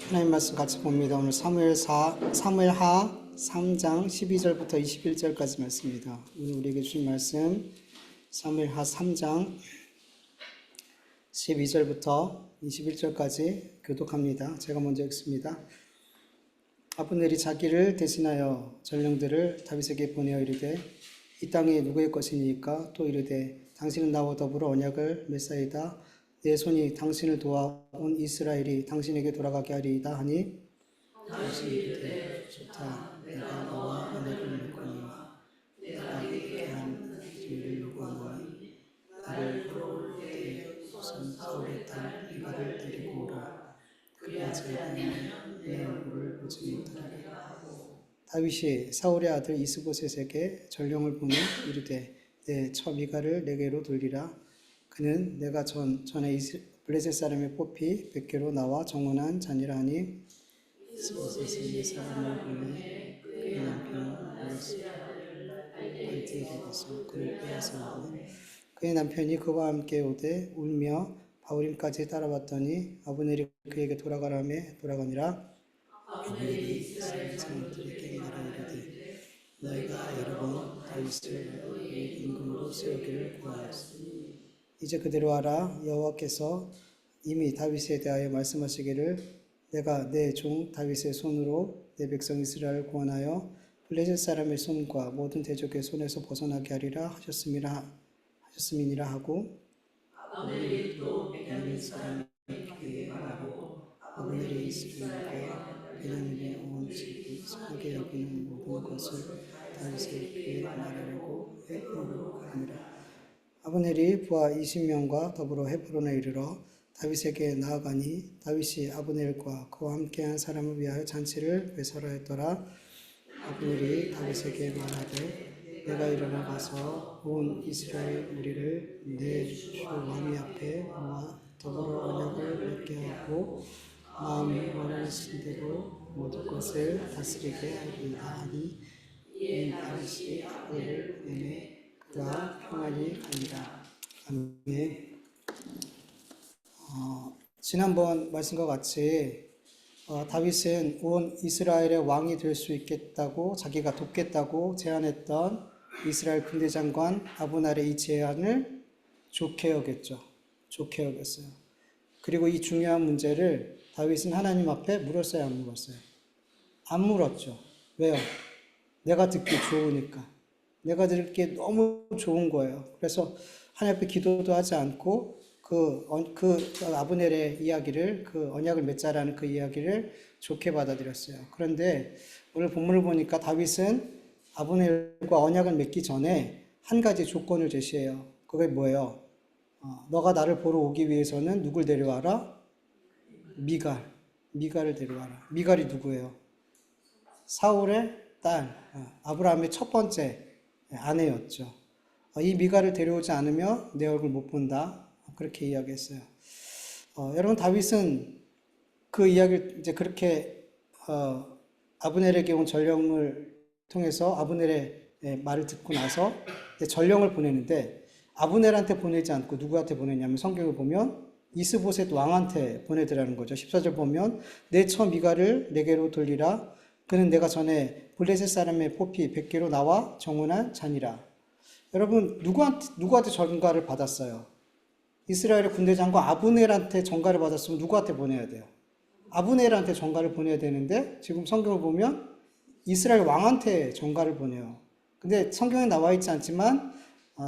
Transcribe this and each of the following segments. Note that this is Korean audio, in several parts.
하나님 말씀 같이 봅니다. 오늘 사무엘하 3장 12절부터 21절까지 말씀입니다. 오늘 우리에게 주신 말씀 사무엘하 3장 12절부터 21절까지 교독합니다. 제가 먼저 읽습니다. 아브넬이 자기를 대신하여 전령들을 다윗에게 보내어 이르되 이 땅이 누구의 것이니까? 또 이르되 당신은 나와 더불어 언약을 맺사이다. 내 손이 당신을 도와온 이스라엘이 당신에게 돌아가게 하리이다 하니 다윗이 이르되 좋다. 내가 너와 언약을 맺거니와 내가 네게 한 일을 요구하노니 나를 돌아올 때에 우선 사울의 딸 미갈을 데리고 오라. 그래야 제가 내 얼굴을 보지 못하리라. 다윗이 사울의 아들 이스보셋에게 전령을 보내 이르되 내 처 미갈을 내게로 돌리라. 그는 내가 전에 블레셋 사람의 뽑히 100개로 나와 정원한 자니라 하니 이스보셋이 사람을 보내 그의 남편 발디엘에게서 그를 빼앗아오니 그의 남편이 그와 함께 오되 울며 바후림까지 따라왔더니 아브넬이 그에게 돌아가라매 돌아가니라. 아브넬이 이스라엘 사람들에게 말하 이르되 너희가 여러 번 다윗을 너희 임금으로 세우기를 구하였으니 이제 그대로 하라. 여호와께서 이미 다윗에 대하여 말씀하시기를 내가 내 종 다윗의 손으로 내 백성 이스라엘을 구원하여 블레셋 사람의 손과 모든 대적의 손에서 벗어나게 하리라 하셨음이니라 하고 아브넬이 또 베냐민 사람에게 말하고 아브넬이 이스라엘과 베냐민의 온 집이 선하게 여기는 모든 것을 다윗에게 말하려고 헤브론으로 가니라. 아브넬이 부하 20명과 더불어 헤브론에 이르러 다윗에게 나아가니 다윗이 아브넬과 그와 함께한 사람을 위하여 잔치를 베설하였더라. 아브넬이 다윗에게 말하되 내가 일어나 가서 온 이스라엘 무리를 내 주 왕위 앞에 모아 더불어 언약을 맺게 하고 마음이 원하신 대로 모든 것을 다스리게 하리이다 하니 이에 다윗이 아브넬을 보내매 그와 평안히 가니라. 아멘. 지난번 말씀과 같이 다윗은 온 이스라엘의 왕이 될 수 있겠다고 자기가 돕겠다고 제안했던 이스라엘 군대장관 아브넬의 이 제안을 좋게 여겼죠. 좋게 여겼어요. 그리고 이 중요한 문제를 다윗은 하나님 앞에 물었어요, 안 물었어요? 안 물었죠. 왜요? 내가 듣기 좋으니까. 내가 들을게 너무 좋은 거예요. 그래서 하나님 앞에 기도도 하지 않고 그 아브넬의 이야기를, 그 언약을 맺자라는 그 이야기를 좋게 받아들였어요. 그런데 오늘 본문을 보니까 다윗은 아브넬과 언약을 맺기 전에 한 가지 조건을 제시해요. 그게 뭐예요? 너가 나를 보러 오기 위해서는 누굴 데려와라? 미갈을 데려와라. 미갈이 누구예요? 사울의 딸, 아브라함의 첫 번째 아내였죠. 이 미갈을 데려오지 않으면 내 얼굴 못 본다. 그렇게 이야기했어요. 여러분, 다윗은 그 이야기를 이제 그렇게 아브넬에게 온 전령을 통해서 아브넬의 말을 듣고 나서 전령을 보내는데 아브넬한테 보내지 않고 누구한테 보내냐면 성경을 보면 이스보셋 왕한테 보내더라는 거죠. 14절 보면 내 처 미갈을 내게로 돌리라. 그는 내가 전에 블레셋 사람의 뽑히 100개로 나와 정원한 자니라. 여러분, 누구한테 전가를 받았어요? 이스라엘의 군대장관 아브넬한테 전가를 받았으면 누구한테 보내야 돼요? 아브넬한테 전가를 보내야 되는데 지금 성경을 보면 이스라엘 왕한테 전가를 보내요. 근데 성경에 나와 있지 않지만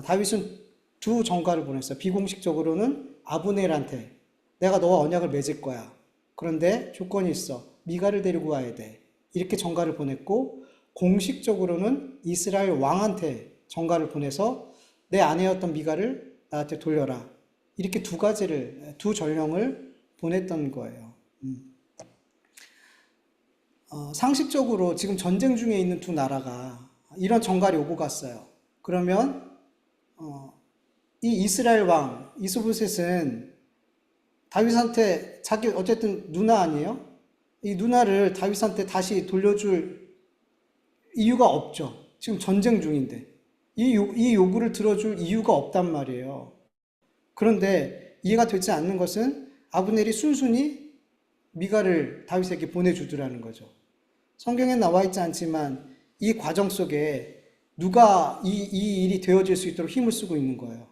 다윗은 두 전가를 보냈어요. 비공식적으로는 아브넬한테 내가 너와 언약을 맺을 거야. 그런데 조건이 있어. 미갈을 데리고 와야 돼. 이렇게 전가를 보냈고 공식적으로는 이스라엘 왕한테 전가를 보내서 내 아내였던 미갈을 나한테 돌려라. 이렇게 두 전령을 보냈던 거예요. 상식적으로 지금 전쟁 중에 있는 두 나라가 이런 전가를 오고 갔어요. 그러면 이 이스라엘 왕 이스보셋은 다윗한테 자기 어쨌든 누나 아니에요? 이 누나를 다윗한테 다시 돌려줄 이유가 없죠. 지금 전쟁 중인데 이 요구를 들어줄 이유가 없단 말이에요. 그런데 이해가 되지 않는 것은 아브넬이 순순히 미갈을 다윗에게 보내주더라는 거죠. 성경에 나와 있지 않지만 이 과정 속에 누가 이 일이 되어질 수 있도록 힘을 쓰고 있는 거예요.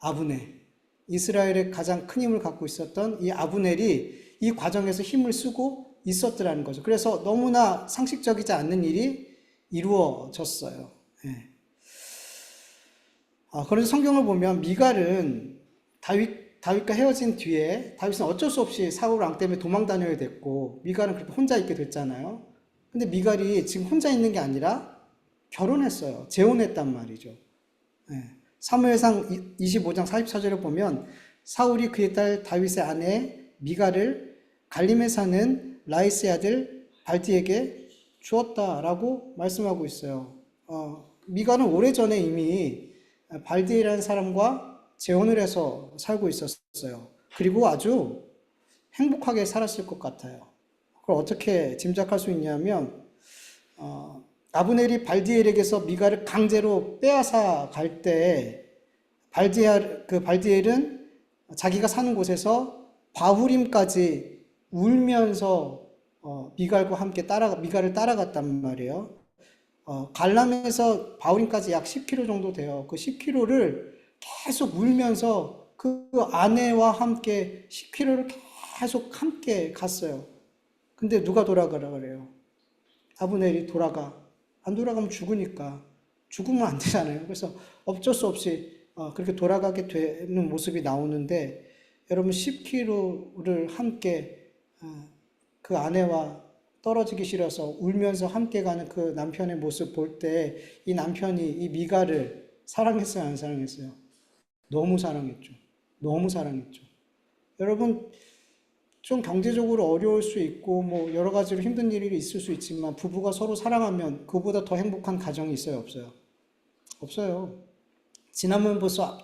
아브넬. 이스라엘의 가장 큰 힘을 갖고 있었던 이 아브넬이 이 과정에서 힘을 쓰고 있었더라는 거죠. 그래서 너무나 상식적이지 않는 일이 이루어졌어요. 예. 그래서 성경을 보면 미갈은 다윗과 헤어진 뒤에 다윗은 어쩔 수 없이 사울 왕 때문에 도망 다녀야 됐고 미갈은 그렇게 혼자 있게 됐잖아요. 근데 미갈이 지금 혼자 있는 게 아니라 결혼했어요. 재혼했단 말이죠. 예. 사무엘상 25장 44절을 보면 사울이 그의 딸 다윗의 아내 미갈을 갈림에 사는 라이스의 아들 발디에게 주었다라고 말씀하고 있어요. 미갈은 오래전에 이미 발디라는 사람과 재혼을 해서 살고 있었어요. 그리고 아주 행복하게 살았을 것 같아요. 그걸 어떻게 짐작할 수 있냐면 아브넬이 발디엘에게서 미갈을 강제로 빼앗아 갈 때 발디엘은 자기가 사는 곳에서 바후림까지 울면서 미갈과 함께 미갈을 따라갔단 말이에요. 갈람에서 바후림까지 약 10km 정도 돼요. 그 10km를 계속 울면서 그 아내와 함께 10km를 계속 함께 갔어요. 근데 누가 돌아가라 그래요? 아브넬이 안 돌아가면 죽으니까. 죽으면 안 되잖아요. 그래서 어쩔 수 없이 그렇게 돌아가게 되는 모습이 나오는데 여러분 10km를 함께 그 아내와 떨어지기 싫어서 울면서 함께 가는 그 남편의 모습 볼 때 이 남편이 이 미갈을 사랑했어요, 안 사랑했어요? 너무 사랑했죠. 너무 사랑했죠. 여러분 좀 경제적으로 어려울 수 있고 뭐 여러 가지로 힘든 일이 있을 수 있지만 부부가 서로 사랑하면 그보다 더 행복한 가정이 있어요, 없어요? 없어요. 지나보면서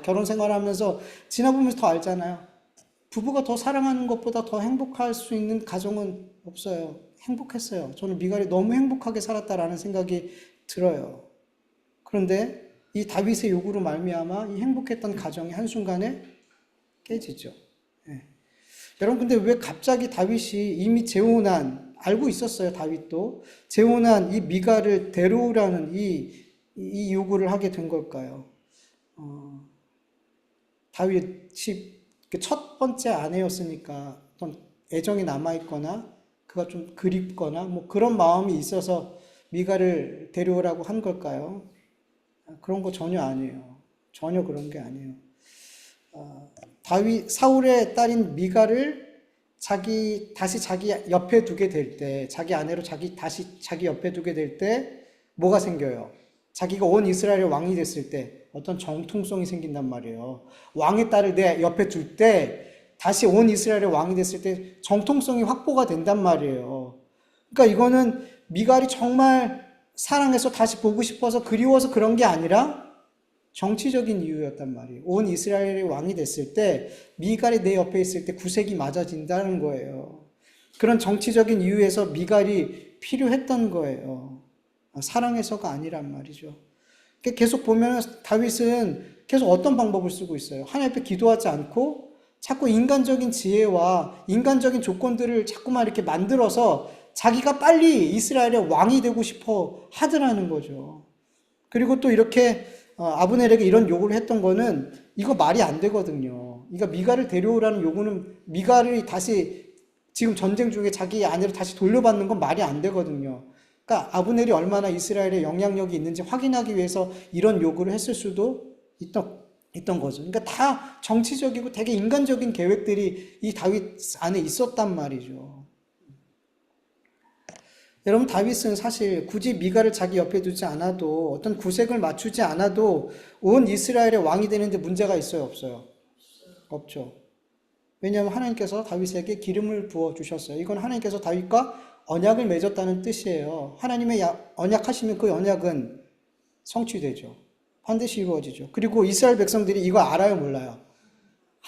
결혼 생활하면서 지나보면서 더 알잖아요. 부부가 더 사랑하는 것보다 더 행복할 수 있는 가정은 없어요. 행복했어요. 저는 미갈이 너무 행복하게 살았다라는 생각이 들어요. 그런데 이 다윗의 요구로 말미암아 이 행복했던 가정이 한순간에 깨지죠. 예. 여러분 근데 왜 갑자기 다윗이 이미 알고 있었어요. 다윗도 재혼한 이 미갈을 데려오라는 이 요구를 하게 된 걸까요? 다윗이 첫 번째 아내였으니까 어떤 애정이 남아있거나 그가 좀 그립거나 뭐 그런 마음이 있어서 미갈을 데려오라고 한 걸까요? 그런 거 전혀 아니에요. 전혀 그런 게 아니에요. 사울의 딸인 미갈을 다시 자기 옆에 두게 될 때, 자기 아내로 다시 자기 옆에 두게 될 때 뭐가 생겨요? 자기가 온 이스라엘의 왕이 됐을 때 어떤 정통성이 생긴단 말이에요. 왕의 딸을 내 옆에 둘 때 다시 온 이스라엘의 왕이 됐을 때 정통성이 확보가 된단 말이에요. 그러니까 이거는 미갈이 정말 사랑해서 다시 보고 싶어서 그리워서 그런 게 아니라 정치적인 이유였단 말이에요. 온 이스라엘의 왕이 됐을 때 미갈이 내 옆에 있을 때 구색이 맞아진다는 거예요. 그런 정치적인 이유에서 미갈이 필요했던 거예요. 사랑해서가 아니란 말이죠. 계속 보면 다윗은 계속 어떤 방법을 쓰고 있어요. 하나님 앞에 기도하지 않고 자꾸 인간적인 지혜와 인간적인 조건들을 자꾸만 이렇게 만들어서 자기가 빨리 이스라엘의 왕이 되고 싶어 하더라는 거죠. 그리고 또 이렇게 아브넬에게 이런 요구를 했던 거는 이거 말이 안 되거든요. 그러니까 미갈을 데려오라는 요구는 미갈이 다시 지금 전쟁 중에 자기 아내를 다시 돌려받는 건 말이 안 되거든요. 그러니까 아브넬이 얼마나 이스라엘에 영향력이 있는지 확인하기 위해서 이런 요구를 했을 수도 있던 거죠. 그러니까 다 정치적이고 되게 인간적인 계획들이 이 다윗 안에 있었단 말이죠. 여러분 다윗은 사실 굳이 미갈을 자기 옆에 두지 않아도 어떤 구색을 맞추지 않아도 온 이스라엘의 왕이 되는데 문제가 있어요, 없어요? 없죠. 왜냐하면 하나님께서 다윗에게 기름을 부어 주셨어요. 이건 하나님께서 다윗과 언약을 맺었다는 뜻이에요. 하나님의 언약하시면 그 언약은 성취되죠. 반드시 이루어지죠. 그리고 이스라엘 백성들이 이거 알아요, 몰라요?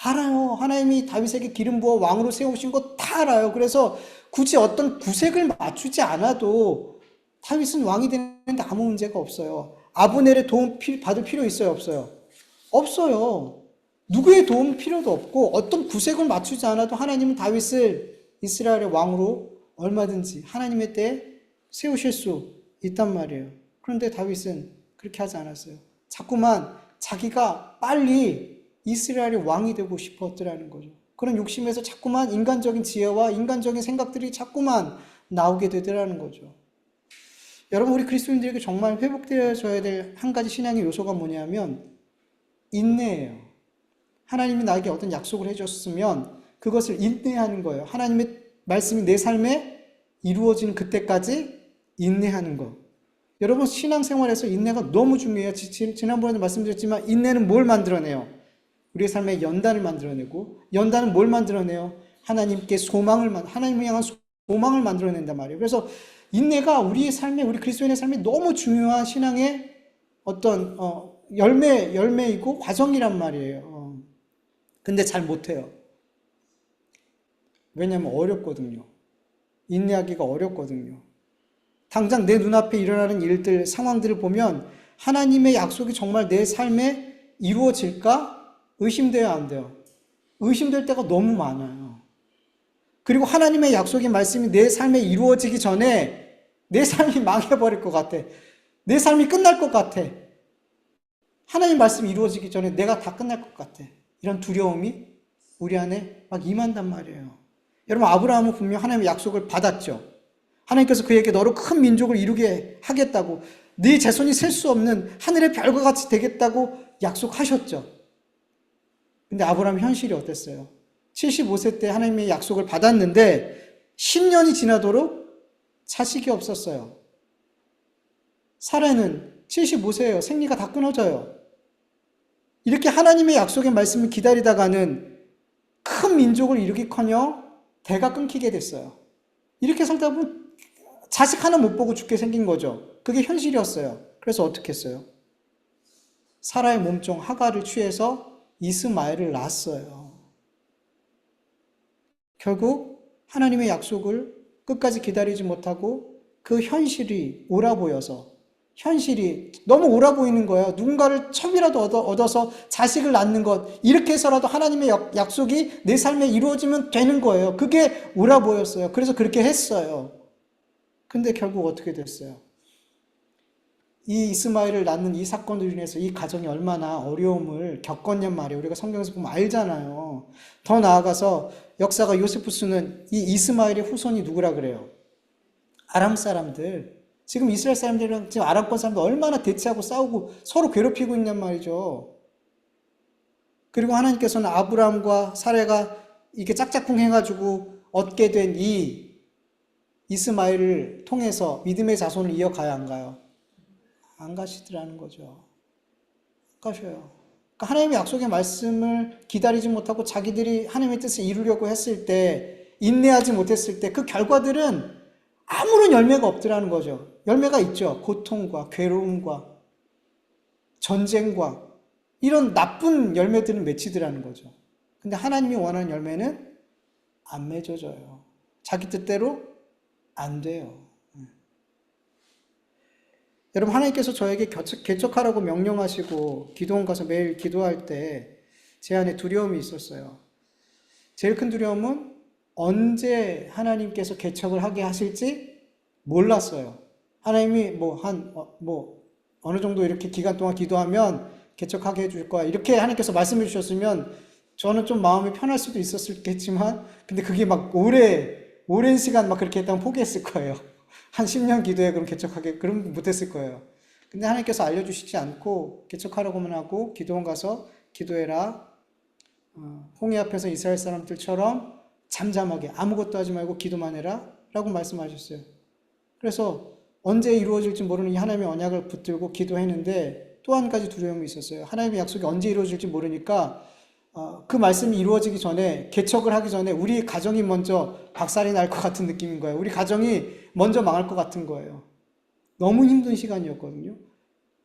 알아요. 하나님이 다윗에게 기름 부어 왕으로 세우신 거 다 알아요. 그래서 굳이 어떤 구색을 맞추지 않아도 다윗은 왕이 되는데 아무 문제가 없어요. 아브넬의 도움 받을 필요 있어요, 없어요? 없어요. 누구의 도움 필요도 없고 어떤 구색을 맞추지 않아도 하나님은 다윗을 이스라엘의 왕으로 얼마든지 하나님의 때에 세우실 수 있단 말이에요. 그런데 다윗은 그렇게 하지 않았어요. 자꾸만 자기가 빨리 이스라엘의 왕이 되고 싶었더라는 거죠. 그런 욕심에서 자꾸만 인간적인 지혜와 인간적인 생각들이 자꾸만 나오게 되더라는 거죠. 여러분, 우리 그리스도인들에게 정말 회복되어져야 될 한 가지 신앙의 요소가 뭐냐면 인내예요. 하나님이 나에게 어떤 약속을 해줬으면 그것을 인내하는 거예요. 하나님의 말씀이 내 삶에 이루어지는 그때까지 인내하는 것. 여러분, 신앙생활에서 인내가 너무 중요해요. 지난번에도 말씀드렸지만 인내는 뭘 만들어내요? 우리의 삶에 연단을 만들어내고, 연단은 뭘 만들어내요? 하나님께 하나님을 향한 소망을 만들어낸단 말이에요. 그래서 인내가 우리의 삶에, 우리 그리스도인의 삶에 너무 중요한 신앙의 어떤 열매이고 과정이란 말이에요. 근데 잘 못해요. 왜냐하면 어렵거든요. 인내하기가 어렵거든요. 당장 내 눈앞에 일어나는 일들, 상황들을 보면 하나님의 약속이 정말 내 삶에 이루어질까? 의심돼야 안 돼요. 의심될 때가 너무 많아요. 그리고 하나님의 약속의 말씀이 내 삶에 이루어지기 전에 내 삶이 망해버릴 것 같아. 내 삶이 끝날 것 같아. 하나님 말씀이 이루어지기 전에 내가 다 끝날 것 같아. 이런 두려움이 우리 안에 막 임한단 말이에요. 여러분, 아브라함은 분명 하나님의 약속을 받았죠. 하나님께서 그에게 너로 큰 민족을 이루게 하겠다고, 네 자손이 셀 수 없는 하늘의 별과 같이 되겠다고 약속하셨죠. 근데 아브라함 현실이 어땠어요? 75세 때 하나님의 약속을 받았는데 10년이 지나도록 자식이 없었어요. 사라는 75세예요. 생리가 다 끊어져요. 이렇게 하나님의 약속의 말씀을 기다리다가는 큰 민족을 이루기커녕 대가 끊기게 됐어요. 이렇게 살다 보면 자식 하나 못 보고 죽게 생긴 거죠. 그게 현실이었어요. 그래서 어떻게 했어요? 사라의 몸종 하가를 취해서 이스마엘을 낳았어요. 결국 하나님의 약속을 끝까지 기다리지 못하고 그 현실이 옳아 보여서, 현실이 너무 옳아 보이는 거예요. 누군가를 첩이라도 얻어서 자식을 낳는 것, 이렇게 해서라도 하나님의 약속이 내 삶에 이루어지면 되는 거예요. 그게 옳아 보였어요. 그래서 그렇게 했어요. 근데 결국 어떻게 됐어요? 이 이스마엘을 낳는 이 사건으로 인해서 이 가정이 얼마나 어려움을 겪었냔 말이에요. 우리가 성경에서 보면 알잖아요. 더 나아가서 역사가 요세푸스는 이 이스마엘의 후손이 누구라 그래요? 아람 사람들. 지금 이스라엘 사람들이랑 지금 아람권 사람들 얼마나 대치하고 싸우고 서로 괴롭히고 있냔 말이죠. 그리고 하나님께서는 아브라함과 사레가 이게 짝짝꿍 해가지고 얻게 된 이 이스마엘을 통해서 믿음의 자손을 이어가야 안 가요? 안 가시더라는 거죠. 안 가셔요. 그러니까 하나님의 약속의 말씀을 기다리지 못하고 자기들이 하나님의 뜻을 이루려고 했을 때, 인내하지 못했을 때 그 결과들은 아무런 열매가 없더라는 거죠. 열매가 있죠. 고통과 괴로움과 전쟁과 이런 나쁜 열매들은 맺히더라는 거죠. 근데 하나님이 원하는 열매는 안 맺어져요. 자기 뜻대로 안 돼요. 여러분, 하나님께서 저에게 개척하라고 명령하시고 기도원 가서 매일 기도할 때 제 안에 두려움이 있었어요. 제일 큰 두려움은 언제 하나님께서 개척을 하게 하실지 몰랐어요. 하나님이 어느 정도 이렇게 기간 동안 기도하면 개척하게 해줄 거야, 이렇게 하나님께서 말씀해 주셨으면 저는 좀 마음이 편할 수도 있었겠지만, 근데 그게 막 오랜 시간 막 그렇게 했다면 포기했을 거예요. 한 10년 기도해 그럼 개척하게, 그럼 못했을 거예요. 근데 하나님께서 알려주시지 않고 개척하라고만 하고 기도원 가서 기도해라. 홍해 앞에서 이스라엘 사람들처럼 잠잠하게 아무것도 하지 말고 기도만 해라 라고 말씀하셨어요. 그래서 언제 이루어질지 모르는 이 하나님의 언약을 붙들고 기도했는데 또 한 가지 두려움이 있었어요. 하나님의 약속이 언제 이루어질지 모르니까 그 말씀이 이루어지기 전에, 개척을 하기 전에 우리 가정이 먼저 박살이 날 것 같은 느낌인 거예요. 우리 가정이 먼저 망할 것 같은 거예요. 너무 힘든 시간이었거든요.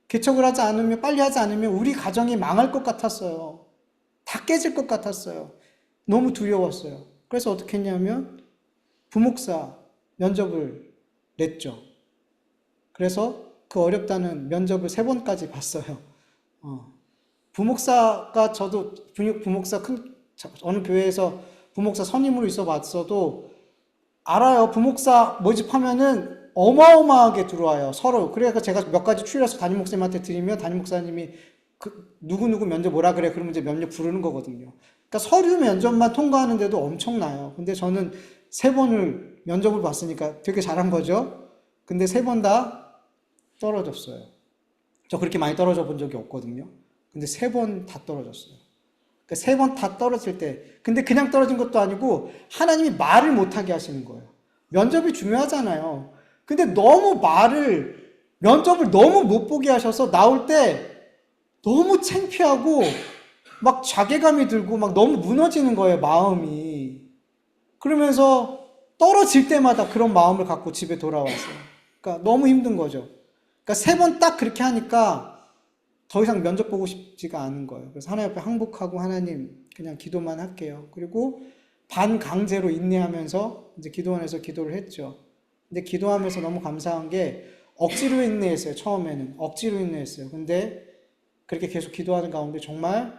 개척을 하지 않으면, 빨리 하지 않으면 우리 가정이 망할 것 같았어요. 다 깨질 것 같았어요. 너무 두려웠어요. 그래서 어떻게 했냐면 부목사 면접을 냈죠. 그래서 그 어렵다는 면접을 3번까지 봤어요. 부목사가 저도 부목사 어느 교회에서 부목사 선임으로 있어 봤어도 알아요. 부목사 모집하면은 어마어마하게 들어와요. 서로. 그래서 제가 몇 가지 추려서 담임 목사님한테 드리면 담임 목사님이 누구누구 면접 뭐라 그래? 그러면 이제 면접 부르는 거거든요. 그러니까 서류 면접만 통과하는데도 엄청나요. 근데 저는 3번을 면접을 봤으니까 되게 잘한 거죠. 근데 3번 다 떨어졌어요. 저 그렇게 많이 떨어져 본 적이 없거든요. 근데 3번 다 떨어졌어요. 그러니까 3번 다 떨어질 때, 근데 그냥 떨어진 것도 아니고 하나님이 말을 못하게 하시는 거예요. 면접이 중요하잖아요. 근데 너무 면접을 너무 못 보게 하셔서 나올 때 너무 창피하고 막 자괴감이 들고 막 너무 무너지는 거예요, 마음이. 그러면서 떨어질 때마다 그런 마음을 갖고 집에 돌아왔어요. 그러니까 너무 힘든 거죠. 그러니까 3번 딱 그렇게 하니까 더 이상 면접 보고 싶지가 않은 거예요. 그래서 하나님 앞에 항복하고 하나님 그냥 기도만 할게요. 그리고 반강제로 인내하면서 이제 기도원에서 기도를 했죠. 근데 기도하면서 너무 감사한 게 억지로 인내했어요. 처음에는 억지로 인내했어요. 근데 그렇게 계속 기도하는 가운데 정말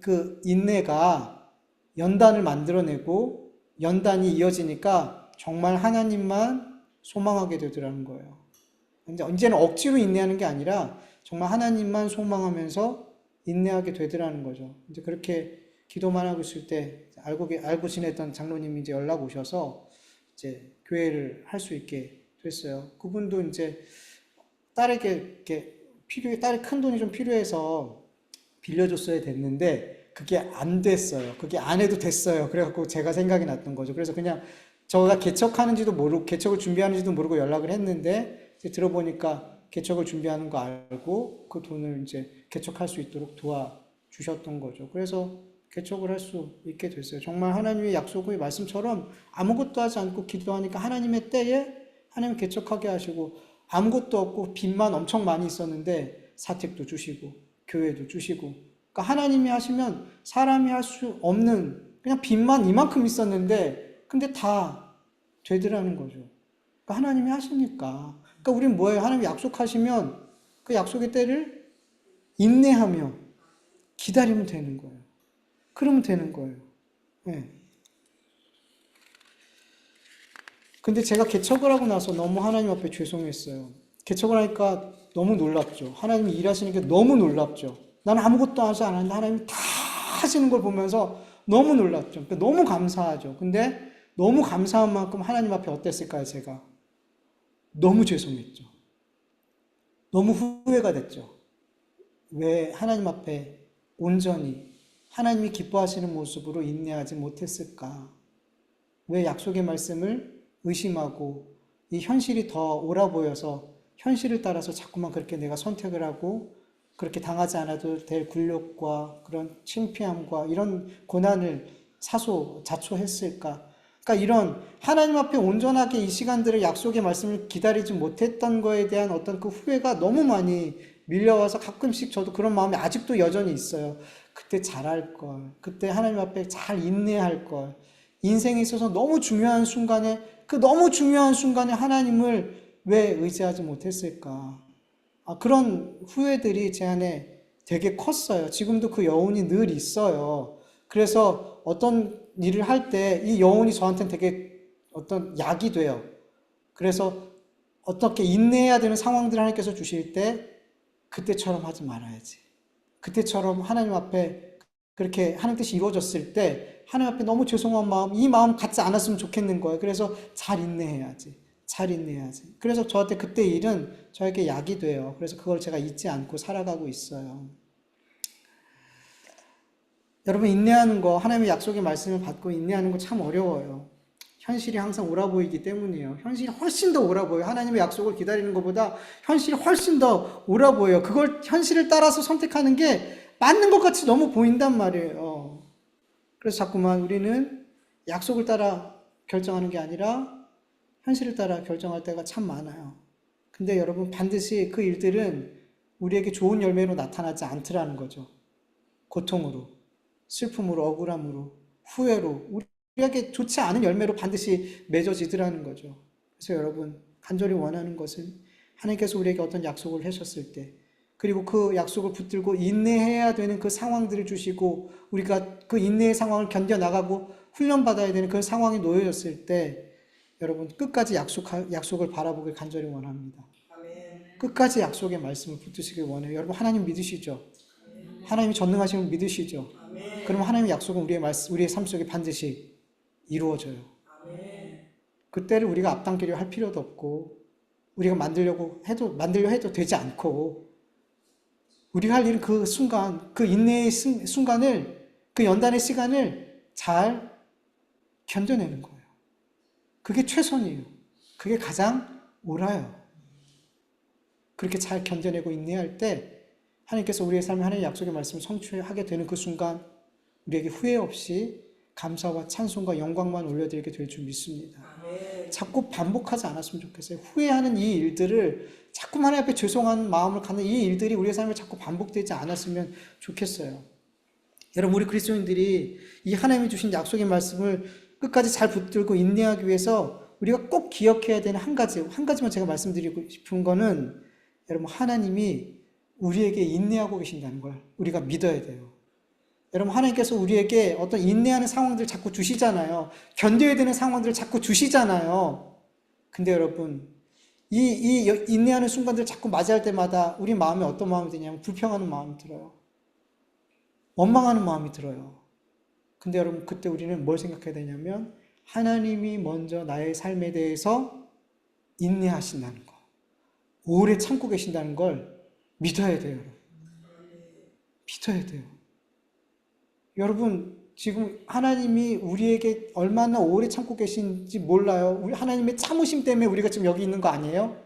그 인내가 연단을 만들어내고 연단이 이어지니까 정말 하나님만 소망하게 되더라는 거예요. 이제는 억지로 인내하는 게 아니라 정말 하나님만 소망하면서 인내하게 되더라는 거죠. 이제 그렇게 기도만 하고 있을 때 알고 지냈던 장로님이 이제 연락 오셔서 이제 교회를 할 수 있게 됐어요. 그분도 이제 딸에게 딸이 큰 돈이 좀 필요해서 빌려줬어야 됐는데 그게 안 됐어요. 그게 안 해도 됐어요. 그래갖고 제가 생각이 났던 거죠. 그래서 그냥 저가 개척하는지도 모르고 개척을 준비하는지도 모르고 연락을 했는데 이제 들어보니까 개척을 준비하는 거 알고 그 돈을 이제 개척할 수 있도록 도와주셨던 거죠. 그래서 개척을 할 수 있게 됐어요. 정말 하나님의 약속의 말씀처럼 아무것도 하지 않고 기도하니까 하나님의 때에 하나님 개척하게 하시고 아무것도 없고 빚만 엄청 많이 있었는데 사택도 주시고 교회도 주시고 그러니까 하나님이 하시면 사람이 할 수 없는 그냥 빚만 이만큼 있었는데 근데 다 되더라는 거죠. 그러니까 하나님이 하시니까 그러니까 우리는 뭐예요? 하나님이 약속하시면 그 약속의 때를 인내하며 기다리면 되는 거예요. 그러면 되는 거예요. 네. 근데 제가 개척을 하고 나서 너무 하나님 앞에 죄송했어요. 개척을 하니까 너무 놀랍죠. 하나님이 일하시는 게 너무 놀랍죠. 나는 아무것도 하지 않았는데 하나님이 다 하시는 걸 보면서 너무 놀랍죠. 그러니까 너무 감사하죠. 근데 너무 감사한 만큼 하나님 앞에 어땠을까요, 제가? 너무 죄송했죠. 너무 후회가 됐죠. 왜 하나님 앞에 온전히 하나님이 기뻐하시는 모습으로 인내하지 못했을까? 왜 약속의 말씀을 의심하고 이 현실이 더 옳아 보여서 현실을 따라서 자꾸만 그렇게 내가 선택을 하고 그렇게 당하지 않아도 될 굴욕과 그런 창피함과 이런 고난을 자초했을까? 그러니까 이런 하나님 앞에 온전하게 이 시간들을 약속의 말씀을 기다리지 못했던 거에 대한 어떤 그 후회가 너무 많이 밀려와서 가끔씩 저도 그런 마음이 아직도 여전히 있어요. 그때 잘할 걸, 그때 하나님 앞에 잘 인내할 걸, 인생에 있어서 너무 중요한 순간에 그 너무 중요한 순간에 하나님을 왜 의지하지 못했을까? 그런 후회들이 제 안에 되게 컸어요. 지금도 그 여운이 늘 있어요. 그래서 어떤 일을 할 때 이 여운이 저한테는 되게 어떤 약이 돼요. 그래서 어떻게 인내해야 되는 상황들을 하나님께서 주실 때 그때처럼 하지 말아야지. 그때처럼 하나님 앞에 그렇게 하나님 뜻이 이루어졌을 때 하나님 앞에 너무 죄송한 마음, 이 마음 갖지 않았으면 좋겠는 거예요. 그래서 잘 인내해야지. 잘 인내해야지. 그래서 저한테 그때 일은 저에게 약이 돼요. 그래서 그걸 제가 잊지 않고 살아가고 있어요. 여러분 인내하는 거, 하나님의 약속의 말씀을 받고 인내하는 거 참 어려워요. 현실이 항상 옳아 보이기 때문이에요. 현실이 훨씬 더 옳아 보여요. 하나님의 약속을 기다리는 것보다 현실이 훨씬 더 옳아 보여요. 그걸 현실을 따라서 선택하는 게 맞는 것 같이 너무 보인단 말이에요. 그래서 자꾸만 우리는 약속을 따라 결정하는 게 아니라 현실을 따라 결정할 때가 참 많아요. 근데 여러분 반드시 그 일들은 우리에게 좋은 열매로 나타나지 않더라는 거죠. 고통으로, 슬픔으로, 억울함으로, 후회로 우리에게 좋지 않은 열매로 반드시 맺어지더라는 거죠. 그래서 여러분 간절히 원하는 것은 하나님께서 우리에게 어떤 약속을 하셨을 때 그리고 그 약속을 붙들고 인내해야 되는 그 상황들을 주시고 우리가 그 인내의 상황을 견뎌나가고 훈련받아야 되는 그 상황이 놓여졌을 때 여러분 끝까지 약속을 바라보길 간절히 원합니다. 끝까지 약속의 말씀을 붙드시길 원해요. 여러분 하나님 믿으시죠? 하나님이 전능하심을 믿으시죠? 그러면 하나님의 약속은 우리의 삶 속에 반드시 이루어져요. 그 때를 우리가 앞당기려 할 필요도 없고 우리가 만들려 해도 되지 않고 우리가 할 일은 그 순간, 그 인내의 순간을, 그 연단의 시간을 잘 견뎌내는 거예요. 그게 최선이에요. 그게 가장 옳아요. 그렇게 잘 견뎌내고 인내할 때 하나님께서 우리의 삶에 하나님의 약속의 말씀을 성취하게 되는 그 순간 우리에게 후회 없이 감사와 찬송과 영광만 올려드리게 될 줄 믿습니다. 자꾸 반복하지 않았으면 좋겠어요. 후회하는 이 일들을 자꾸 하나님 앞에 죄송한 마음을 갖는 이 일들이 우리의 삶에 자꾸 반복되지 않았으면 좋겠어요. 여러분 우리 그리스도인들이 이 하나님이 주신 약속의 말씀을 끝까지 잘 붙들고 인내하기 위해서 우리가 꼭 기억해야 되는 한 가지만 제가 말씀드리고 싶은 거는 여러분 하나님이 우리에게 인내하고 계신다는 걸 우리가 믿어야 돼요. 여러분 하나님께서 우리에게 어떤 인내하는 상황들을 자꾸 주시잖아요. 견뎌야 되는 상황들을 자꾸 주시잖아요. 근데 여러분 이 인내하는 순간들을 자꾸 맞이할 때마다 우리 마음에 어떤 마음이 드냐면 불평하는 마음이 들어요. 원망하는 마음이 들어요. 근데 여러분 그때 우리는 뭘 생각해야 되냐면 하나님이 먼저 나의 삶에 대해서 인내하신다는 거, 오래 참고 계신다는 걸 믿어야 돼요. 믿어야 돼요. 여러분 지금 하나님이 우리에게 얼마나 오래 참고 계신지 몰라요. 우리 하나님의 참으심 때문에 우리가 지금 여기 있는 거 아니에요?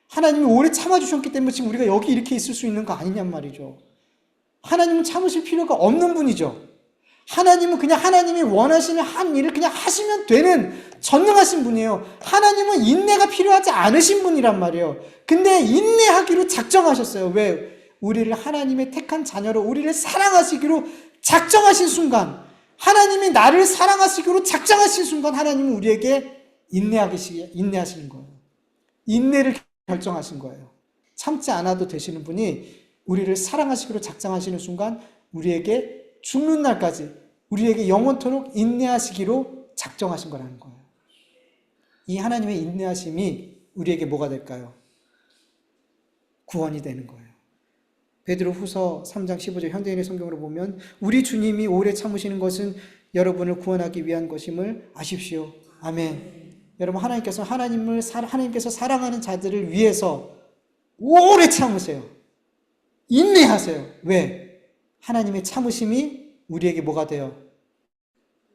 하나님이 오래 참아주셨기 때문에 지금 우리가 여기 이렇게 있을 수 있는 거 아니냔 말이죠. 하나님은 참으실 필요가 없는 분이죠. 하나님은 그냥 하나님이 원하시는 한 일을 그냥 하시면 되는 전능하신 분이에요. 하나님은 인내가 필요하지 않으신 분이란 말이에요. 근데 인내하기로 작정하셨어요. 왜? 우리를 하나님의 택한 자녀로 우리를 사랑하시기로 작정하신 순간, 하나님이 나를 사랑하시기로 작정하신 순간 하나님은 우리에게 인내하시는 거예요. 인내를 결정하신 거예요. 참지 않아도 되시는 분이 우리를 사랑하시기로 작정하시는 순간 우리에게 죽는 날까지 우리에게 영원토록 인내하시기로 작정하신 거라는 거예요. 이 하나님의 인내하심이 우리에게 뭐가 될까요? 구원이 되는 거예요. 베드로후서 3장 15절 현대인의 성경으로 보면 우리 주님이 오래 참으시는 것은 여러분을 구원하기 위한 것임을 아십시오. 아멘. 여러분 하나님께서 사랑하는 자들을 위해서 오래 참으세요. 인내하세요. 왜? 하나님의 참으심이 우리에게 뭐가 돼요?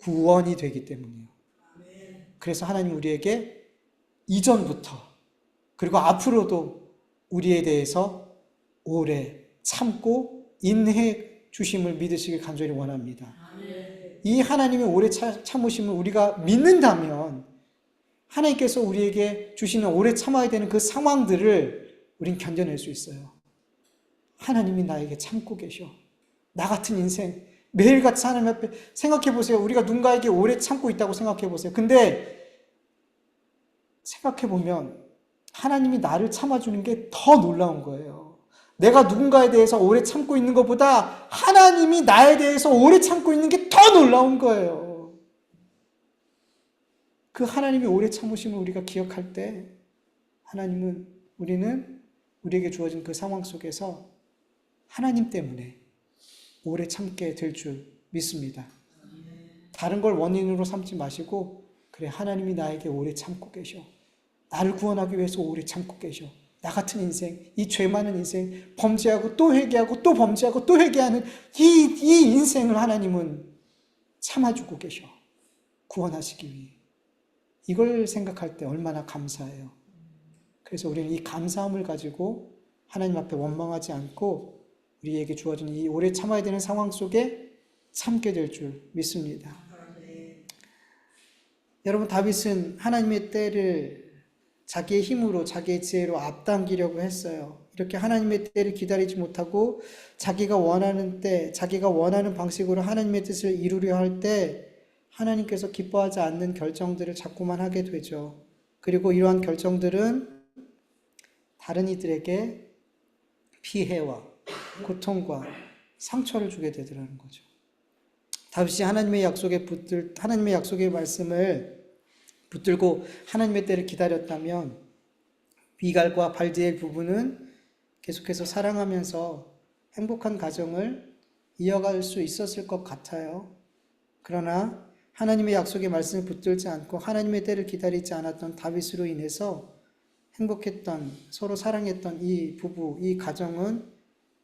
구원이 되기 때문이에요. 그래서 하나님 우리에게 이전부터 그리고 앞으로도 우리에 대해서 오래 참고 인내해 주심을 믿으시길 간절히 원합니다. 이 하나님의 오래 참으심을 우리가 믿는다면 하나님께서 우리에게 주시는 오래 참아야 되는 그 상황들을 우린 견뎌낼 수 있어요. 하나님이 나에게 참고 계셔. 나 같은 인생 매일같이 하나님 앞에 생각해 보세요. 우리가 누군가에게 오래 참고 있다고 생각해 보세요. 근데 생각해 보면 하나님이 나를 참아주는 게 더 놀라운 거예요. 내가 누군가에 대해서 오래 참고 있는 것보다 하나님이 나에 대해서 오래 참고 있는 게 더 놀라운 거예요. 그 하나님이 오래 참으심을 우리가 기억할 때 우리는 우리에게 주어진 그 상황 속에서 하나님 때문에 오래 참게 될 줄 믿습니다. 다른 걸 원인으로 삼지 마시고 그래 하나님이 나에게 오래 참고 계셔. 나를 구원하기 위해서 오래 참고 계셔. 나 같은 인생, 이 죄 많은 인생, 범죄하고 또 회개하고 또 범죄하고 또 회개하는 이 인생을 하나님은 참아주고 계셔. 구원하시기 위해. 이걸 생각할 때 얼마나 감사해요. 그래서 우리는 이 감사함을 가지고 하나님 앞에 원망하지 않고 우리에게 주어진 이 오래 참아야 되는 상황 속에 참게 될 줄 믿습니다. 여러분 다윗은 하나님의 때를 자기의 힘으로 자기의 지혜로 앞당기려고 했어요. 이렇게 하나님의 때를 기다리지 못하고 자기가 원하는 때, 자기가 원하는 방식으로 하나님의 뜻을 이루려 할 때 하나님께서 기뻐하지 않는 결정들을 자꾸만 하게 되죠. 그리고 이러한 결정들은 다른 이들에게 피해와 고통과 상처를 주게 되더라는 거죠. 다윗이 하나님의 약속의 말씀을 붙들고 하나님의 때를 기다렸다면 미갈과 발디엘 부부는 계속해서 사랑하면서 행복한 가정을 이어갈 수 있었을 것 같아요. 그러나 하나님의 약속의 말씀을 붙들지 않고 하나님의 때를 기다리지 않았던 다윗으로 인해서 행복했던, 서로 사랑했던 이 부부, 이 가정은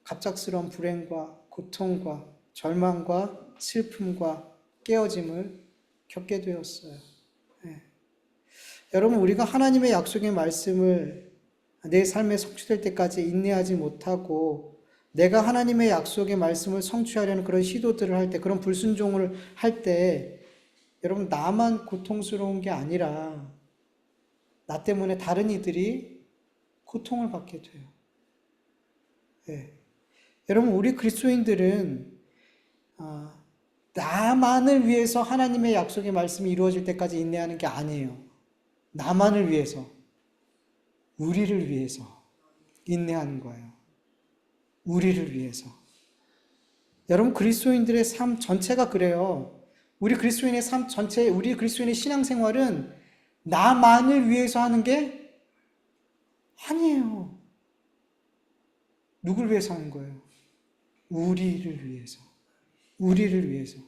갑작스러운 불행과 고통과 절망과 슬픔과 깨어짐을 겪게 되었어요. 네. 여러분, 우리가 하나님의 약속의 말씀을 내 삶에 성취될 때까지 인내하지 못하고 내가 하나님의 약속의 말씀을 성취하려는 그런 시도들을 할 때, 그런 불순종을 할 때, 여러분, 나만 고통스러운 게 아니라 나 때문에 다른 이들이 고통을 받게 돼요. 네. 여러분, 우리 그리스도인들은 나만을 위해서 하나님의 약속의 말씀이 이루어질 때까지 인내하는 게 아니에요. 나만을 위해서, 우리를 위해서 인내하는 거예요. 우리를 위해서. 여러분, 그리스도인들의 삶 전체가 그래요. 우리 그리스도인의 삶 전체, 우리 그리스도인의 신앙생활은 나만을 위해서 하는 게 아니에요. 누굴 위해서 하는 거예요? 우리를 위해서. 우리를 위해서.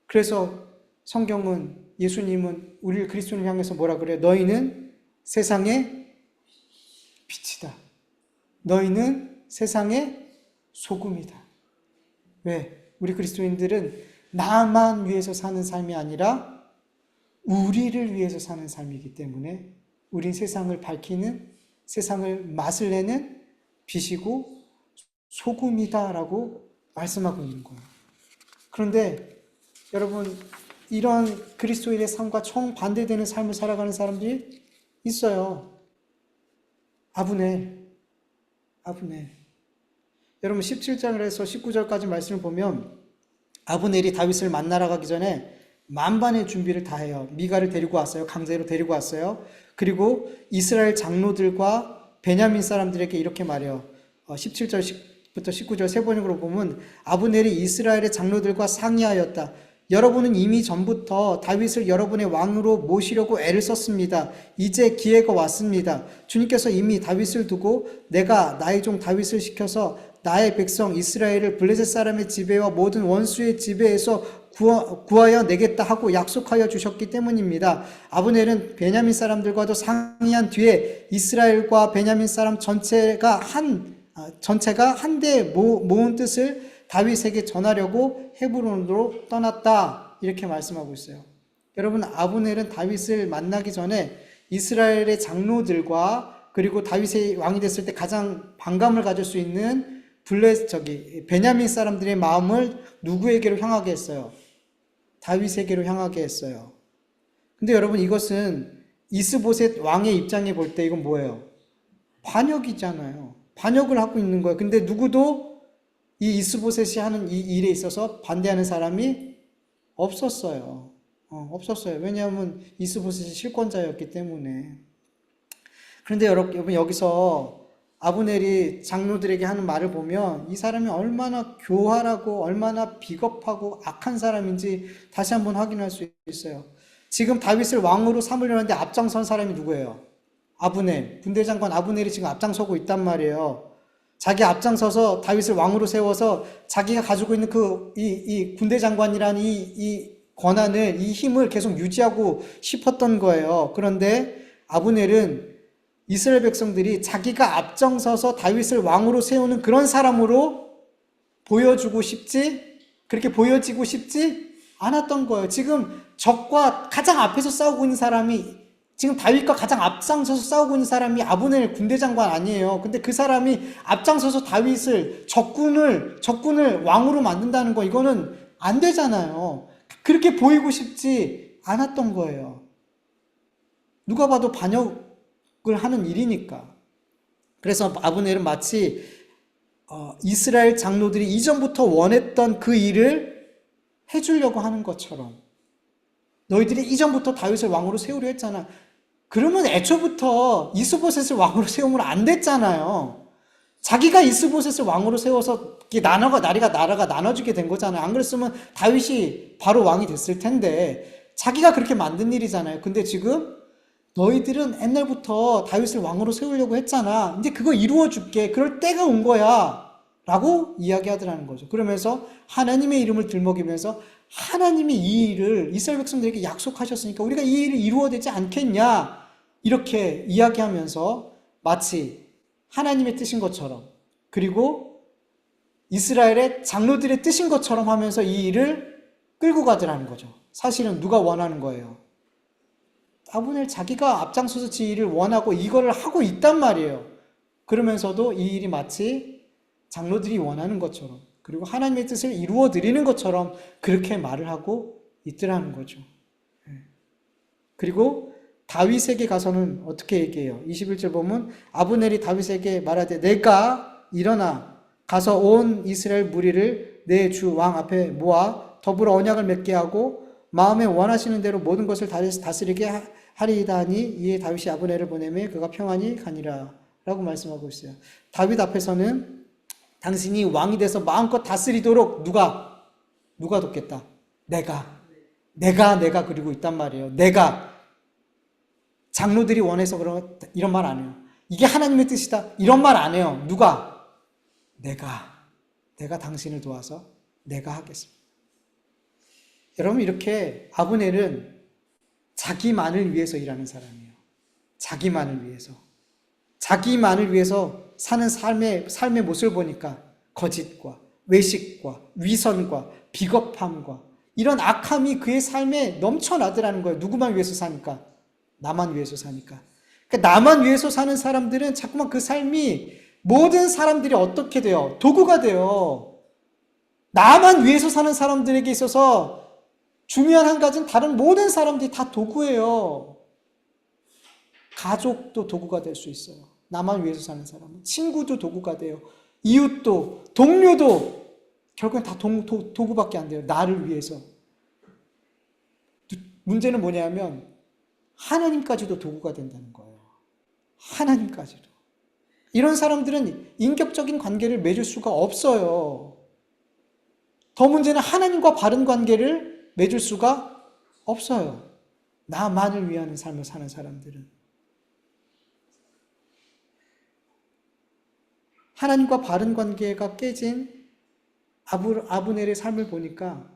그래서 성경은, 예수님은 우리를 그리스도인을 향해서 뭐라 그래요? 너희는 세상의 빛이다. 너희는 세상의 소금이다. 왜? 우리 그리스도인들은 나만 위해서 사는 삶이 아니라 우리를 위해서 사는 삶이기 때문에 우린 세상을 밝히는, 세상을 맛을 내는 빛이고 소금이다라고 말씀하고 있는 거예요. 그런데 여러분, 이런 그리스도인의 삶과 정반대되는 삶을 살아가는 사람들이 있어요. 아브넬. 여러분, 17절에서 19절까지 말씀을 보면 아브넬이 다윗을 만나러 가기 전에 만반의 준비를 다 해요. 미갈을 데리고 왔어요. 강제로 데리고 왔어요. 그리고 이스라엘 장로들과 베냐민 사람들에게 이렇게 말해요. 17절부터 19절 세 번역으로 보면 아브넬이 이스라엘의 장로들과 상의하였다. 여러분은 이미 전부터 다윗을 여러분의 왕으로 모시려고 애를 썼습니다. 이제 기회가 왔습니다. 주님께서 이미 다윗을 두고 내가 나의 종 다윗을 시켜서 나의 백성 이스라엘을 블레셋 사람의 지배와 모든 원수의 지배에서 구하여 내겠다 하고 약속하여 주셨기 때문입니다. 아브넬은 베냐민 사람들과도 상의한 뒤에 이스라엘과 베냐민 사람 전체가 한데 모은 뜻을 다윗에게 전하려고 헤브론으로 떠났다. 이렇게 말씀하고 있어요. 여러분, 아브넬은 다윗을 만나기 전에 이스라엘의 장로들과 그리고 다윗이 왕이 됐을 때 가장 반감을 가질 수 있는 베냐민 사람들의 마음을 누구에게로 향하게 했어요? 다윗에게로 향하게 했어요. 근데 여러분, 이것은 이스보셋 왕의 입장에 볼 때 이건 뭐예요? 반역이잖아요. 반역을 하고 있는 거예요. 근데 누구도 이 이스보셋이 하는 이 일에 있어서 반대하는 사람이 없었어요. 왜냐하면 이스보셋이 실권자였기 때문에. 그런데 여러분, 여기서 아브넬이 장로들에게 하는 말을 보면 이 사람이 얼마나 교활하고 얼마나 비겁하고 악한 사람인지 다시 한번 확인할 수 있어요. 지금 다윗을 왕으로 삼으려는데 앞장선 사람이 누구예요? 아브넬, 군대장관 아브넬이 지금 앞장서고 있단 말이에요. 자기 앞장서서 다윗을 왕으로 세워서 자기가 가지고 있는 이 군대장관이라는 이 권한을, 이 힘을 계속 유지하고 싶었던 거예요. 그런데 아브넬은 이스라엘 백성들이 자기가 앞장서서 다윗을 왕으로 세우는 그런 사람으로 그렇게 보여지고 싶지 않았던 거예요. 지금 적과 가장 앞에서 싸우고 있는 사람이, 지금 다윗과 가장 앞장서서 싸우고 있는 사람이 아브넬 군대장관 아니에요. 근데 그 사람이 앞장서서 다윗을, 적군을 왕으로 만든다는 거, 이거는 안 되잖아요. 그렇게 보이고 싶지 않았던 거예요. 누가 봐도 반역을 하는 일이니까. 그래서 아브넬은 마치 이스라엘 장로들이 이전부터 원했던 그 일을 해주려고 하는 것처럼, 너희들이 이전부터 다윗을 왕으로 세우려 했잖아. 그러면 애초부터 이스보셋을 왕으로 세우면 안 됐잖아요. 자기가 이스보셋을 왕으로 세워서 나라가 나눠지게 된 거잖아요. 안 그랬으면 다윗이 바로 왕이 됐을 텐데 자기가 그렇게 만든 일이잖아요. 근데 지금 너희들은 옛날부터 다윗을 왕으로 세우려고 했잖아. 이제 그거 이루어줄게. 그럴 때가 온 거야. 라고 이야기하더라는 거죠. 그러면서 하나님의 이름을 들먹이면서 하나님이 이 일을 이스라엘 백성들에게 약속하셨으니까 우리가 이 일을 이루어야 되지 않겠냐. 이렇게 이야기하면서 마치 하나님의 뜻인 것처럼 그리고 이스라엘의 장로들의 뜻인 것처럼 하면서 이 일을 끌고 가더라는 거죠. 사실은 누가 원하는 거예요? 아브넬 자기가 앞장서서 지 일을 원하고 이거를 하고 있단 말이에요. 그러면서도 이 일이 마치 장로들이 원하는 것처럼 그리고 하나님의 뜻을 이루어 드리는 것처럼 그렇게 말을 하고 있더라는 거죠. 그리고 다윗에게 가서는 어떻게 얘기해요? 21절 보면 아브넬이 다윗에게 말하되 내가 일어나 가서 온 이스라엘 무리를 내 주 왕 앞에 모아 더불어 언약을 맺게 하고 마음에 원하시는 대로 모든 것을 다스리게 하리이다 하니 이에 다윗이 아브넬을 보내매 그가 평안히 가니라 라고 말씀하고 있어요. 다윗 앞에서는 당신이 왕이 돼서 마음껏 다스리도록 누가 돕겠다? 내가 그리고 있단 말이에요. 내가 장로들이 원해서 그런 이런 말 안 해요. 이게 하나님의 뜻이다. 이런 말 안 해요. 누가? 내가 당신을 도와서 내가 하겠습니다. 여러분 이렇게 아브넬은 자기만을 위해서 일하는 사람이에요. 자기만을 위해서 사는 삶의 모습을 보니까 거짓과 외식과 위선과 비겁함과 이런 악함이 그의 삶에 넘쳐나더라는 거예요. 누구만 위해서 사니까? 나만 위해서 사니까. 그러니까 나만 위해서 사는 사람들은 자꾸만 그 삶이 모든 사람들이 어떻게 돼요? 도구가 돼요. 나만 위해서 사는 사람들에게 있어서 중요한 한 가지는 다른 모든 사람들이 다 도구예요. 가족도 도구가 될 수 있어요. 나만 위해서 사는 사람은. 친구도 도구가 돼요. 이웃도, 동료도 결국엔 다 도구밖에 안 돼요. 나를 위해서. 문제는 뭐냐면 하나님까지도 도구가 된다는 거예요. 하나님까지도. 이런 사람들은 인격적인 관계를 맺을 수가 없어요. 더 문제는 하나님과 바른 관계를 맺을 수가 없어요. 나만을 위한 삶을 사는 사람들은. 하나님과 바른 관계가 깨진 아브넬의 삶을 보니까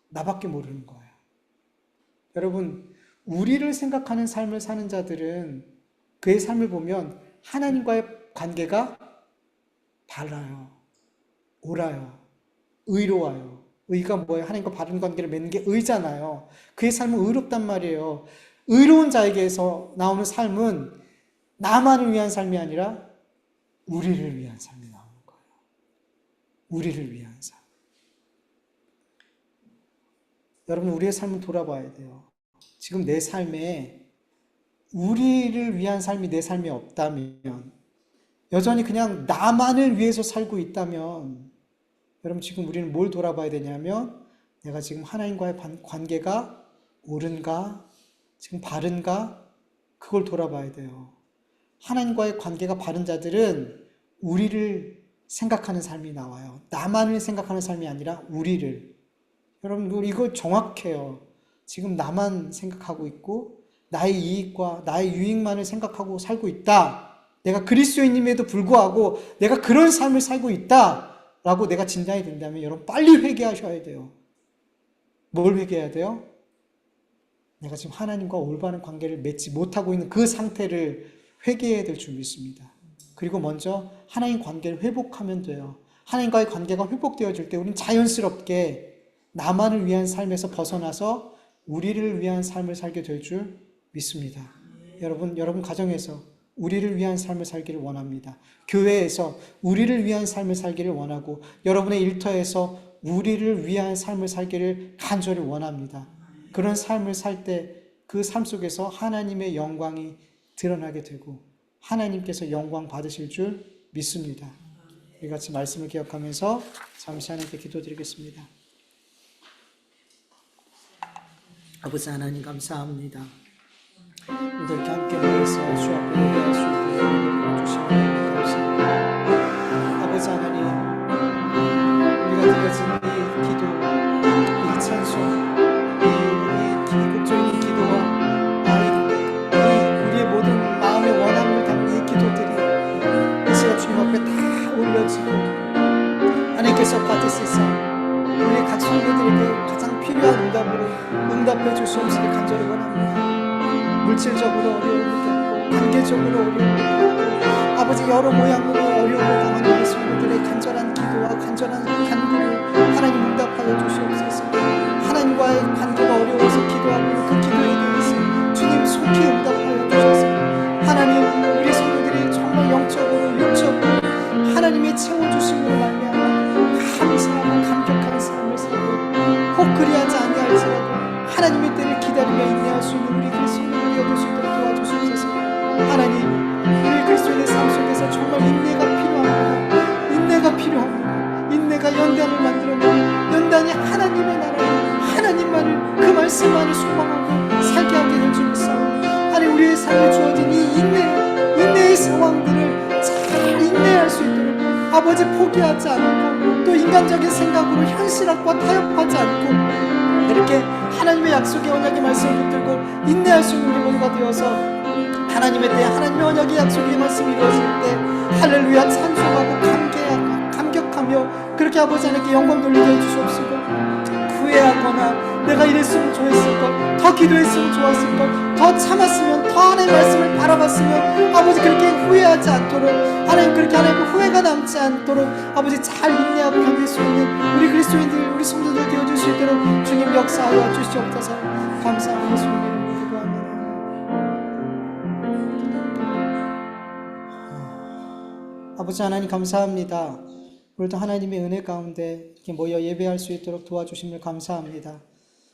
나밖에 모르는 거예요. 여러분, 우리를 생각하는 삶을 사는 자들은 그의 삶을 보면 하나님과의 관계가 달라요. 옳아요. 의로워요. 의가 뭐예요? 하나님과 바른 관계를 맺는 게 의잖아요. 그의 삶은 의롭단 말이에요. 의로운 자에게서 나오는 삶은 나만을 위한 삶이 아니라 우리를 위한 삶이 나오는 거예요. 우리를 위한 삶. 여러분, 우리의 삶을 돌아봐야 돼요. 지금 내 삶에 우리를 위한 삶이 내 삶이 없다면, 여전히 그냥 나만을 위해서 살고 있다면, 여러분 지금 우리는 뭘 돌아봐야 되냐면 내가 지금 하나님과의 관계가 옳은가, 지금 바른가, 그걸 돌아봐야 돼요. 하나님과의 관계가 바른 자들은 우리를 생각하는 삶이 나와요. 나만을 생각하는 삶이 아니라 우리를. 여러분 이거 정확해요. 지금 나만 생각하고 있고 나의 이익과 나의 유익만을 생각하고 살고 있다. 내가 그리스도인임에도 불구하고 내가 그런 삶을 살고 있다 라고 내가 진단이 된다면 여러분 빨리 회개하셔야 돼요. 뭘 회개해야 돼요? 내가 지금 하나님과 올바른 관계를 맺지 못하고 있는 그 상태를 회개해야 될 줄 믿습니다. 그리고 먼저 하나님 관계를 회복하면 돼요. 하나님과의 관계가 회복되어질 때 우리는 자연스럽게 나만을 위한 삶에서 벗어나서 우리를 위한 삶을 살게 될 줄 믿습니다. 여러분 가정에서 우리를 위한 삶을 살기를 원합니다. 교회에서 우리를 위한 삶을 살기를 원하고 여러분의 일터에서 우리를 위한 삶을 살기를 간절히 원합니다. 그런 삶을 살 때 그 삶 속에서 하나님의 영광이 드러나게 되고 하나님께서 영광 받으실 줄 믿습니다. 이 같이 말씀을 기억하면서 잠시 하나님께 기도드리겠습니다. 아버지 하나님 감사합니다. 오늘 이렇게 함께 모여서 주 앞에 예배할 수 있도록 주시니 감사합니다. 드려진 이 기도, 이 찬송, 이 기국적인 기도와 우리의 모든 마음의 원함을 담는 이 기도들이 이 시간 주님 앞에 다 올려지고 하나님께서 받으시사 우리 각 성도들에게 가장 필요한 응답으로 응답해 주시옵시길 간절히 원합니다. 물질적으로 어려움을 겪고 관계적으로 어려움을 겪고 아버지 여러 모양으로 어려움을 당하는 우리 성도들의 간절한 기도와 간절한 간구를 하나님 응답하여 주시옵소서. 하나님과의 관계가 어려워서 기도하고 있는 그 기도에 대해서 주님 속히 응답하여 주셔서 하나님 우리 성도들이 정말 영적으로 육적으로 하나님의 채워주심으로 말미암아 감사하고 감격하는 삶을 살고 혹 그리하지 아니할지라도 하나님의 때를 기다리며 인내할 수 있는 우리 그리스도인들이 얻을 수 있도록 도와주시옵소서. 하나님 우리 그리스도인의 삶 속에서 정말 인내가 필요합니다. 인내가 필요합니다. 인내가 연단을 만들어내고 연단이 하나님의 나라를 하나님만을 그 말씀만을 소망하고 살게 하게 될 줄 믿사오니 하나님 우리의 삶에 주어진 이 인내의 상황들을 잘 인내할 수 있도록 아버지 포기하지 않고 또 인간적인 생각으로 현실학과 타협하지 않고 이렇게 하나님의 약속의 언약의 말씀을 붙들고 인내할 수 있는 우리 모두가 되어서 하나님의 때에 하나님의 언약의 약속의 말씀이 이루어질 때 할렐루야 찬송하고 감격하며 그렇게 아버지 하나님께 영광 돌리게 해주시옵시고 후회하거나 내가 이랬으면 좋았을걸 더 기도했으면 좋았을걸 더 참았으면 더 하나님의 말씀을 바라봤으면 아버지 그렇게 후회하지 않도록 하나님 그렇게 하나님 후회가 남지 않도록 아버지 잘 인내하고 견딜 수 있는 우리 그리스도인들 우리 성도들 되어줄 수 있도록 주님 역사하여 주시옵소서. 감사하며 예수님의 이름으로 기도합니다. 아버지 하나님 감사합니다. 오늘도 하나님의 은혜 가운데 이렇게 모여 예배할 수 있도록 도와주심을 감사합니다.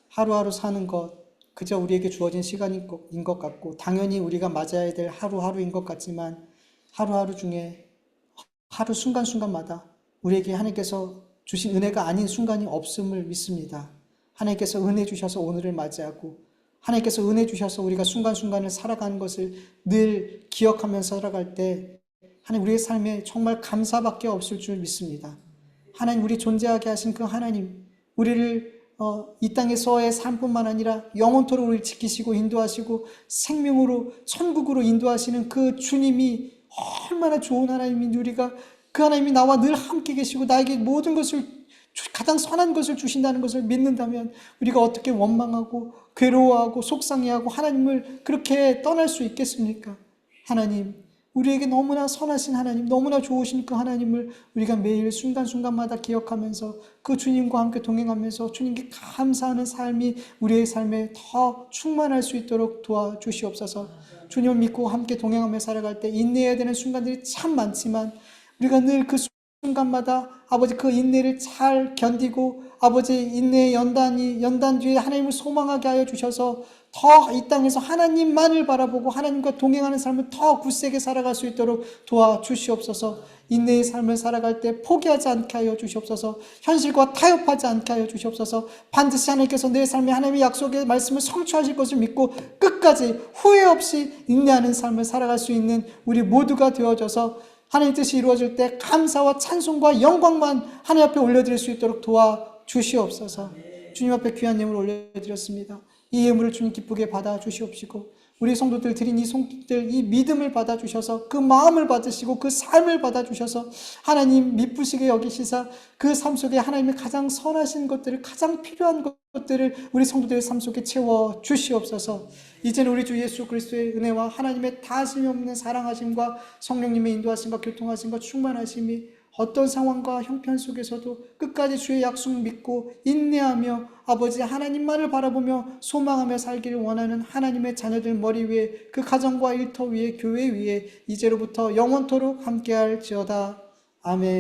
하루하루 사는 것 그저 우리에게 주어진 시간인 것 같고 당연히 우리가 맞아야 될 하루하루인 것 같지만 하루하루 중에 하루 순간순간마다 우리에게 하나님께서 주신 은혜가 아닌 순간이 없음을 믿습니다. 하나님께서 은혜 주셔서 오늘을 맞이하고 하나님께서 은혜 주셔서 우리가 순간순간을 살아가는 것을 늘 기억하면서 살아갈 때 하나님 우리의 삶에 정말 감사밖에 없을 줄 믿습니다. 하나님 우리 존재하게 하신 그 하나님 우리를 이 땅에서의 삶뿐만 아니라 영원토록 우리를 지키시고 인도하시고 생명으로 천국으로 인도하시는 그 주님이 얼마나 좋은 하나님인지 우리가 그 하나님이 나와 늘 함께 계시고 나에게 모든 것을 가장 선한 것을 주신다는 것을 믿는다면 우리가 어떻게 원망하고 괴로워하고 속상해하고 하나님을 그렇게 떠날 수 있겠습니까? 하나님 우리에게 너무나 선하신 하나님 너무나 좋으신 그 하나님을 우리가 매일 순간순간마다 기억하면서 그 주님과 함께 동행하면서 주님께 감사하는 삶이 우리의 삶에 더 충만할 수 있도록 도와주시옵소서. 주님을 믿고 함께 동행하며 살아갈 때 인내해야 되는 순간들이 참 많지만 우리가 늘 그 순간마다 아버지 그 인내를 잘 견디고 아버지 인내의 연단 뒤에 하나님을 소망하게 하여 주셔서 더 이 땅에서 하나님만을 바라보고 하나님과 동행하는 삶을 더 굳세게 살아갈 수 있도록 도와주시옵소서. 인내의 삶을 살아갈 때 포기하지 않게 하여 주시옵소서. 현실과 타협하지 않게 하여 주시옵소서. 반드시 하나님께서 내 삶에 하나님의 약속의 말씀을 성취하실 것을 믿고 끝까지 후회 없이 인내하는 삶을 살아갈 수 있는 우리 모두가 되어져서 하나님 뜻이 이루어질 때 감사와 찬송과 영광만 하나님 앞에 올려드릴 수 있도록 도와주시옵소서. 주님 앞에 귀한 예물을 올려드렸습니다. 이 예물을 주님 기쁘게 받아주시옵시고 우리 성도들 드린 이 성도들 이 믿음을 받아주셔서 그 마음을 받으시고 그 삶을 받아주셔서 하나님 미쁘시게 여기시사 그 삶 속에 하나님의 가장 선하신 것들을 가장 필요한 것들을 우리 성도들의 삶 속에 채워주시옵소서. 이제는 우리 주 예수 그리스도의 은혜와 하나님의 다하심이 없는 사랑하심과 성령님의 인도하심과 교통하심과 충만하심이 어떤 상황과 형편 속에서도 끝까지 주의 약속 믿고 인내하며 아버지 하나님만을 바라보며 소망하며 살기를 원하는 하나님의 자녀들 머리 위에 그 가정과 일터 위에 교회 위에 이제로부터 영원토록 함께할지어다. 아멘.